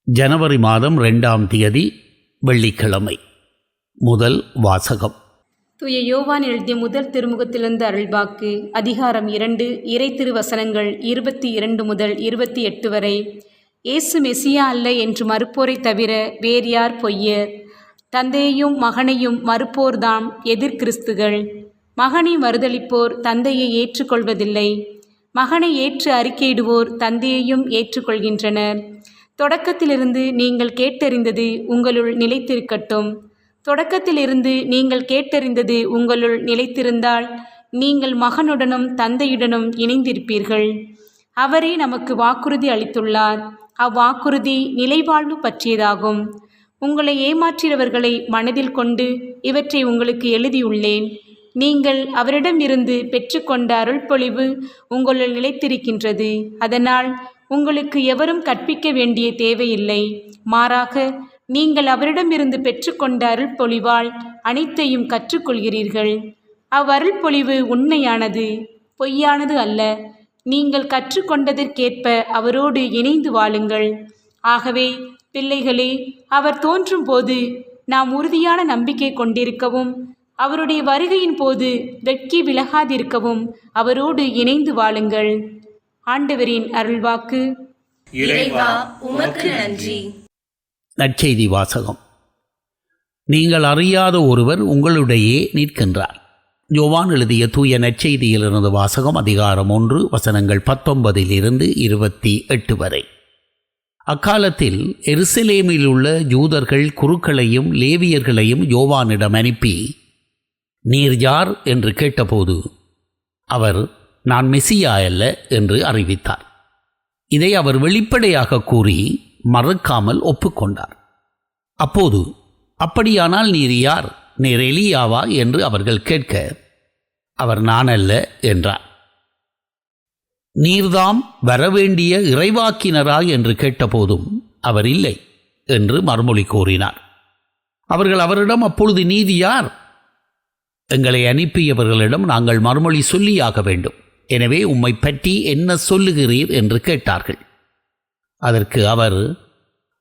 ஜனவரி மாதம் 2ஆம் தேதி வெள்ளிக்கிழமை. முதல் வாசகம். தூய யோவான் எழுதிய முதல் திருமுகத்திலிருந்து அருள்வாக்கு. அதிகாரம் 2, இறை திருவசனங்கள் 22 முதல் 28 வரை. இயேசு மெசியா அல்ல என்று மறுப்போரை தவிர வேறு யார் பொய்யர்? தந்தையையும் மகனையும் மறுப்போர்தாம் எதிர்கிறிஸ்துகள். மகனை மறுதலிப்போர் தந்தையை ஏற்றுக்கொள்வதில்லை. மகனை ஏற்று அறிக்கையிடுவோர் தந்தையையும் ஏற்றுக்கொள்கின்றனர். தொடக்கத்திலிருந்து நீங்கள் கேட்டறிந்தது உங்களுள் நிலைத்திருக்கட்டும். தொடக்கத்திலிருந்து நீங்கள் கேட்டறிந்தது உங்களுள் நிலைத்திருந்தால் நீங்கள் மகனுடனும் தந்தையுடனும் இணைந்திருப்பீர்கள். அவரே நமக்கு வாக்குறுதி அளித்துள்ளார். அவ்வாக்குறுதி நிலைவாழ்வு பற்றியதாகும். உங்களை ஏமாற்றியவர்களை மனதில் கொண்டு இவற்றை உங்களுக்கு எழுதியுள்ளேன். நீங்கள் அவரிடமிருந்து பெற்றுக்கொண்ட அருள்பொழிவு உங்களுள் நிலைத்திருக்கின்றது. அதனால் உங்களுக்கு எவரும் கற்பிக்க வேண்டிய தேவையில்லை. மாறாக நீங்கள் அவரிடமிருந்து பெற்றுக்கொண்ட அருள்பொழிவால் அனைத்தையும் கற்றுக்கொள்கிறீர்கள். அவ்வருள்பொழிவு உண்மையானது, பொய்யானது அல்ல. நீங்கள் கற்றுக்கொண்டதற்கேற்ப அவரோடு இணைந்து வாழுங்கள். ஆகவே பிள்ளைகளே, அவர் தோன்றும் போது நாம் உறுதியான நம்பிக்கை கொண்டிருக்கவும் அவருடைய வருகையின் போது வெட்கி விலகாதிருக்கவும் அவரோடு இணைந்து வாழுங்கள். ஆண்டவரின் அருள்வாக்கு. இறைவா, உமக்கு நன்றி. நற்செய்தி வாசகம். நீங்கள் அறியாத ஒருவர் உங்களுடையே நிற்கின்றார். யோவான் எழுதிய தூய நற்செய்தியிலிருந்து வாசகம். அதிகாரம் 1, வசனங்கள் 19 - 28 வரை. அக்காலத்தில் எருசலேமில் உள்ள யூதர்கள் குருக்களையும் லேவியர்களையும் யோவானிடம் அனுப்பி, நீர் யார் என்று கேட்டபோது அவர், நான் மெசியா அல்ல என்று அறிவித்தார். இதை அவர் வெளிப்படையாக கூறி மறுக்காமல் ஒப்புக்கொண்டார். அப்போது, அப்படியானால் நீர் யார்? நீர் எலியாவா என்று அவர்கள் கேட்க, அவர் நான் அல்ல என்றார். நீர்தாம் வரவேண்டிய இறைவாக்கினரா என்று கேட்டபோதும் அவர் இல்லை என்று மறுமொழி கூறினார். அவர்கள் அவரிடம், அப்பொழுது நீர் யார்? எங்களை அனுப்பியவர்களிடம் நாங்கள் மறுமொழி சொல்லியாக வேண்டும். எனவே உம்மை பற்றி என்ன சொல்லுகிறீர் என்று கேட்டார்கள். அதற்கு அவர்,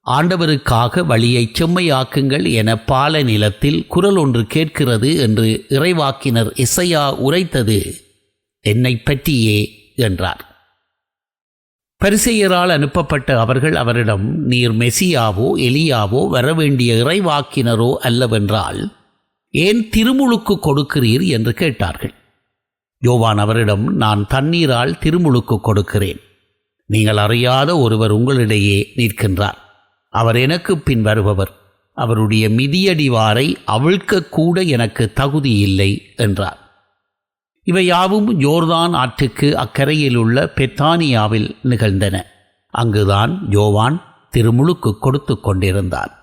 ஆண்டவருக்காக வழியைச் செம்மையாக்குங்கள் என பால நிலத்தில் குரல் ஒன்று கேட்கிறது என்று இறைவாக்கினர் எசையா உரைத்தது என்னை பற்றியே என்றார். பரிசேயரால் அனுப்பப்பட்ட அவர்கள் அவரிடம், நீர் மெசியாவோ எலியாவோ வரவேண்டிய இறைவாக்கினரோ அல்லவென்றால் ஏன் திருமுழுக்கு கொடுக்கிறீர் என்று கேட்டார்கள். யோவான் அவரிடம், நான் தண்ணீரால் திருமுழுக்கு கொடுக்கிறேன். நீங்கள் அறியாத ஒருவர் உங்களிடையே நிற்கின்றார். அவர் எனக்கு பின் வருபவர். அவருடைய மிதியடிவாரை அவிழ்க்கக்கூட எனக்கு தகுதி இல்லை என்றார். இவை யாவும் யோர்தான் ஆற்றுக்கு அக்கரையில் உள்ள பெத்தானியாவில் நிகழ்ந்தன. அங்குதான் யோவான் திருமுழுக்கு கொடுத்து கொண்டிருந்தார்.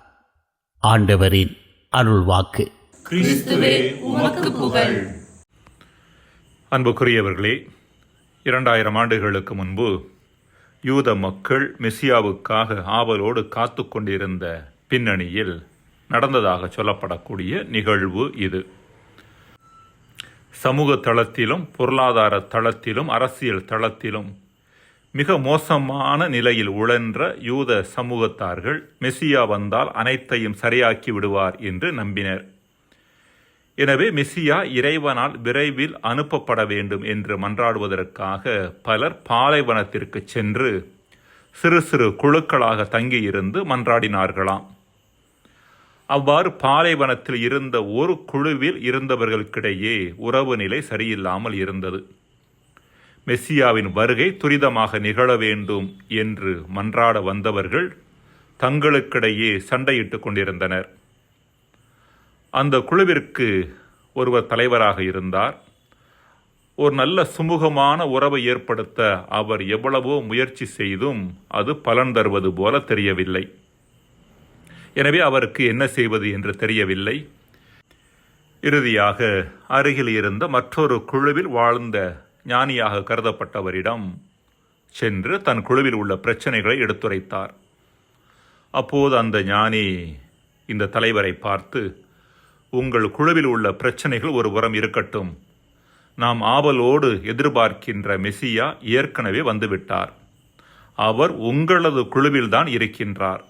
ஆண்டவரின் அருள்வாக்கு. கிறிஸ்துவே, உமக்கு புகழ். அன்புக்குரியவர்களே, 2000 ஆண்டுகளுக்கு முன்பு யூத மக்கள் மெசியாவுக்காக ஆவலோடு காத்து கொண்டிருந்த பின்னணியில் நடந்ததாக சொல்லப்படக்கூடிய நிகழ்வு இது. சமூக தளத்திலும் பொருளாதார தளத்திலும் அரசியல் தளத்திலும் மிக மோசமான நிலையில் உழன்ற யூத சமூகத்தார்கள் மெசியா வந்தால் அனைத்தையும் சரியாக்கி விடுவார் என்று நம்பினர். எனவே மெசியா இறைவனால் விரைவில் அனுப்பப்பட வேண்டும் என்று மன்றாடுவதற்காக பலர் பாலைவனத்திற்கு சென்று சிறு சிறு குழுக்களாக தங்கியிருந்து மன்றாடினார்களாம். அவ்வாறு பாலைவனத்தில் இருந்த ஒரு குழுவில் இருந்தவர்களுக்கிடையே உறவு நிலை சரியில்லாமல் இருந்தது. மெசியாவின் வருகை துரிதமாக நிகழ வேண்டும் என்று மன்றாட வந்தவர்கள் தங்களுக்கிடையே சண்டையிட்டு கொண்டிருந்தனர். அந்த குழுவிற்கு ஒருவர் தலைவராக இருந்தார். ஒரு நல்ல சுமூகமான உறவை ஏற்படுத்த அவர் எவ்வளவோ முயற்சி செய்தும் அது பலன் தருவது போல தெரியவில்லை. எனவே அவருக்கு என்ன செய்வது என்று தெரியவில்லை. இறுதியாக அருகில் இருந்த மற்றொரு குழுவில் வாழ்ந்த ஞானியாக கருதப்பட்டவரிடம் சென்று தன் குழுவில் உள்ள பிரச்சனைகளை எடுத்துரைத்தார். அப்போது அந்த ஞானி இந்த தலைவரை பார்த்து, உங்கள் குழுவில் உள்ள பிரச்சனைகள் ஒரு புறம் இருக்கட்டும், நாம் ஆவலோடு எதிர்பார்க்கின்ற மெசியா ஏற்கனவே வந்துவிட்டார். அவர் உங்களது குழுவில்தான் இருக்கின்றார்.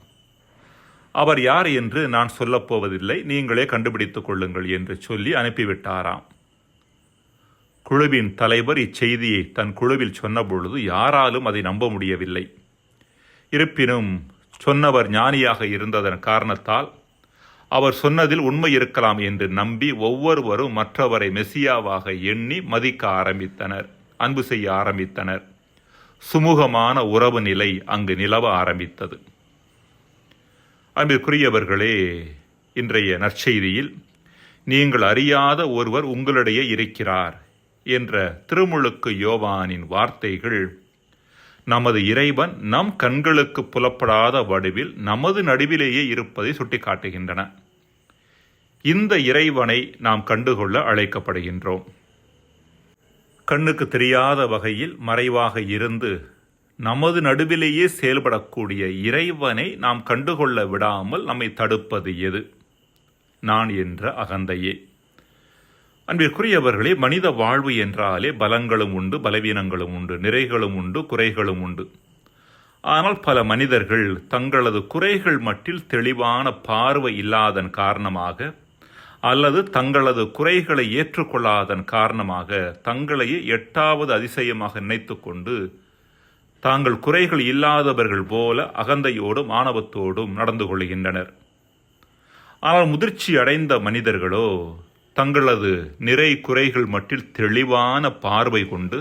அவர் யார் என்று நான் சொல்லப்போவதில்லை, நீங்களே கண்டுபிடித்துக் கொள்ளுங்கள் என்று சொல்லி அனுப்பிவிட்டாராம். குழுவின் தலைவர் இச்செய்தியை தன் குழுவில் சொன்னபொழுது யாராலும் அதை நம்ப முடியவில்லை. இருப்பினும் சொன்னவர் ஞானியாக இருந்ததன் காரணத்தால் அவர் சொன்னதில் உண்மை இருக்கலாம் என்று நம்பி ஒவ்வொருவரும் மற்றவரை மெசியாவாக எண்ணி மதிக்க ஆரம்பித்தனர், அன்பு செய்ய ஆரம்பித்தனர். சுமூகமான உறவு நிலை அங்கு நிலவ ஆரம்பித்தது. அன்பிற்குரியவர்களே, இன்றைய நற்செய்தியில் நீங்கள் அறியாத ஒருவர் உங்களிடையே இருக்கிறார் என்ற திருமுழுக்கு யோவானின் வார்த்தைகள் நமது இறைவன் நம் கண்களுக்கு புலப்படாத வடிவில் நமது நடுவிலேயே இருப்பதை சுட்டிக்காட்டுகின்றன. இந்த இறைவனை நாம் கண்டுகொள்ள அழைக்கப்படுகின்றோம். கண்ணுக்கு தெரியாத வகையில் மறைவாக இருந்து நமது நடுவிலேயே செயல்படக்கூடிய இறைவனை நாம் கண்டுகொள்ள விடாமல் நம்மை தடுப்பது எது? நான் என்ற அகந்தையே. அன்பிற்குரியவர்களே, மனித வாழ்வு என்றாலே பலங்களும் உண்டு, பலவீனங்களும் உண்டு, நிறைகளும் உண்டு, குறைகளும் உண்டு. ஆனால் பல மனிதர்கள் தங்களது குறைகள் மட்டில் தெளிவான பார்வை இல்லாதன் காரணமாக அல்லது தங்களது குறைகளை ஏற்றுக்கொள்ளாதன் காரணமாக தங்களையே 8வது அதிசயமாக நினைத்து கொண்டு தாங்கள் குறைகள் இல்லாதவர்கள் போல அகந்தையோடும் ஆணவத்தோடும் நடந்து கொள்கின்றனர். ஆனால் முதிர்ச்சி அடைந்த மனிதர்களோ தங்களது நிறை குறைகள் மட்டில் தெளிவான பார்வை கொண்டு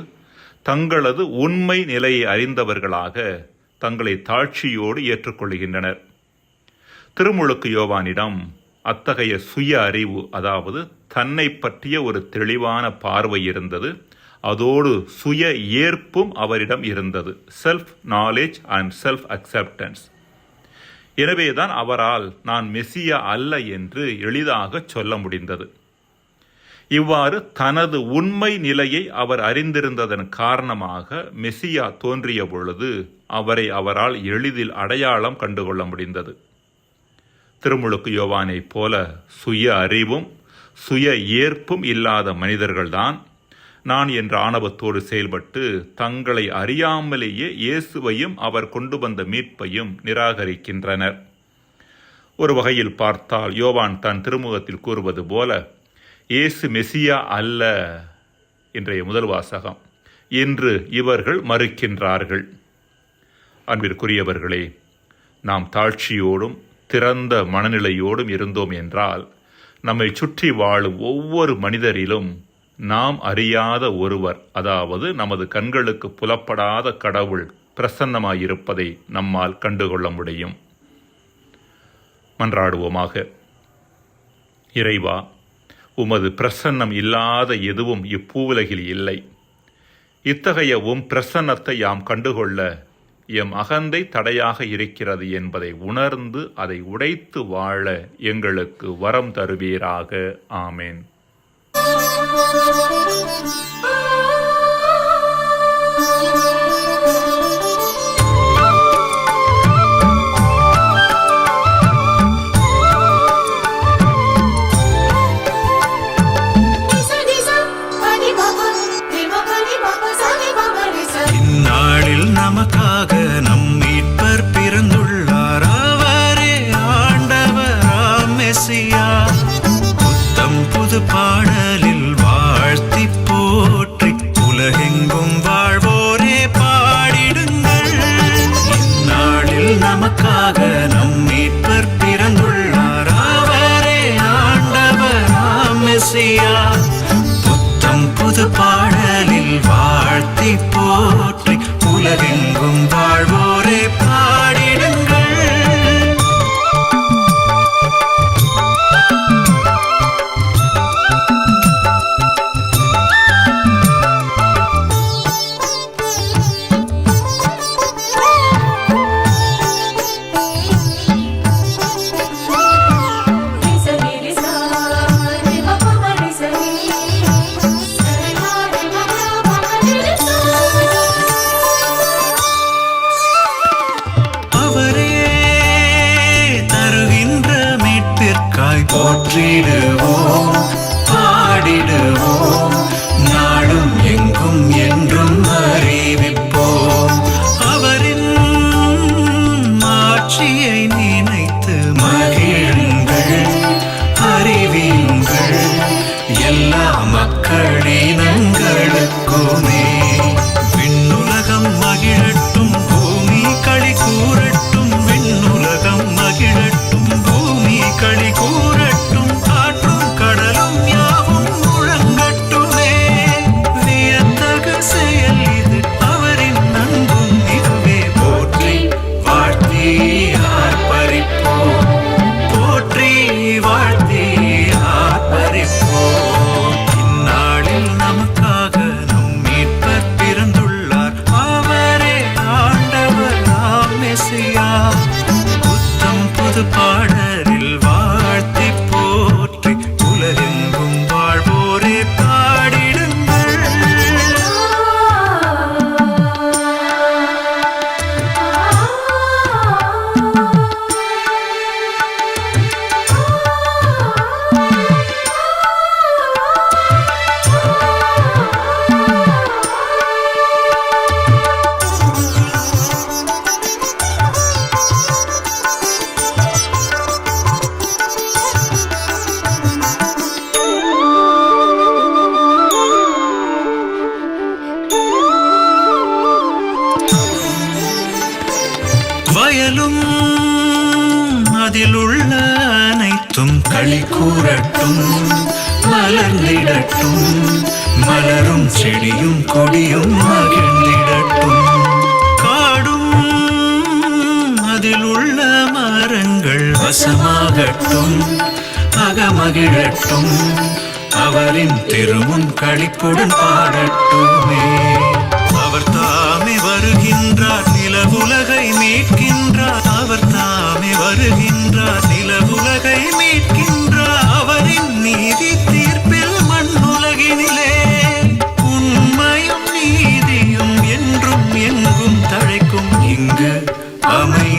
தங்களது உண்மை நிலையை அறிந்தவர்களாக தங்களை தாழ்ச்சியோடு ஏற்றுக்கொள்கின்றனர். திருமுழுக்கு யோவானிடம் அத்தகைய சுய அறிவு, அதாவது தன்னை பற்றிய ஒரு தெளிவான பார்வை இருந்தது. அதோடு சுய ஏற்பும் அவரிடம் இருந்தது, self knowledge and self acceptance. எனவேதான் அவரால் நான் மெசியா அல்ல என்று எளிதாக சொல்ல முடிந்தது. இவ்வாறு தனது உண்மை நிலையை அவர் அறிந்திருந்ததன் காரணமாக மெசியா தோன்றிய பொழுது அவரை அவரால் எளிதில் அடையாளம் கண்டுகொள்ள முடிந்தது. திருமுழுக்கு யோவானைப் போல சுய அறிவும் சுய ஏற்பும் இல்லாத மனிதர்கள்தான் நான் என்ற ஆணவத்தோடு செயல்பட்டு தங்களை அறியாமலேயே இயேசுவையும் அவர் கொண்டு வந்த மீட்பையும் நிராகரிக்கின்றனர். ஒரு வகையில் பார்த்தால் யோவான் தன் திருமுகத்தில் கூறுவது போல இயேசு மெசியா அல்ல இன்றைய முதல் வாசகம் என்று இவர்கள் மறுக்கின்றார்கள். அன்பிற்குரியவர்களே, நாம் தாழ்ச்சியோடும் திறந்த மனநிலையோடும் இருந்தோம் என்றால் நம்மை சுற்றி வாழும் ஒவ்வொரு மனிதரிலும் நாம் அறியாத ஒருவர், அதாவது நமது கண்களுக்கு புலப்படாத கடவுள் பிரசன்னமாயிருப்பதை நம்மால் கண்டுகொள்ள முடியும். மன்றாடுவோமாக. இறைவா, உமது பிரசன்னம் இல்லாத எதுவும் இப்பூவுலகில் இல்லை. இத்தகைய பிரசன்னத்தை யாம் கண்டுகொள்ள எம் அகந்தை தடையாக இருக்கிறது என்பதை உணர்ந்து அதை உடைத்து வாழ எங்களுக்கு வரம் தருவீராக. ஆமேன். இந்நாளில் நமக்காக நம் மீட்பர் பிறந்துள்ளார், அவரே ஆண்டவராம் மெசியா. புத்தம் புது பாடலில் வாழ்த்தி போற்றி உலகெங்கும் வாழ்வோரே பாடிடுங்கள். இந்நாளில் நமக்காக நம் மீட்பர் பிறந்துள்ளார், அவரே ஆண்டவராம் மெசியா. புத்தம் புது பாடலில் வாழ்த்தி போற்றி உலகெங்கும் வாழ்வோரே பாடிடுங்கள். போற்றிடுவோம், பாடிடுவோம், நாடும் எங்கும் என்றும் அறிவிப்போம். அவரின் ஆட்சியை நினைத்து வயலும் அதில் உள்ள அனைத்தும் களி கூறட்டும், மலர்ந்திடட்டும், மலரும் செடியும் கொடியும் மகிழ்ந்திடட்டும். காடும் அதில் உள்ள மரங்கள் வசமாகட்டும், அகமகிழட்டும், அவரின் திருமுன் களிப்புடன் பாடட்டுமே. அவர் தாமே வருகின்றார், நிலவுலகை மீட்கின்றார். அவர் தாமே வருகின்றார், நிலவுலகை மீட்கின்றார். அவரின் நீதி தீர்ப்பில் மண்ணுலகினிலே உண்மையும் நீதியும் என்றும் எங்கும் தழைக்கும். இங்கு அமை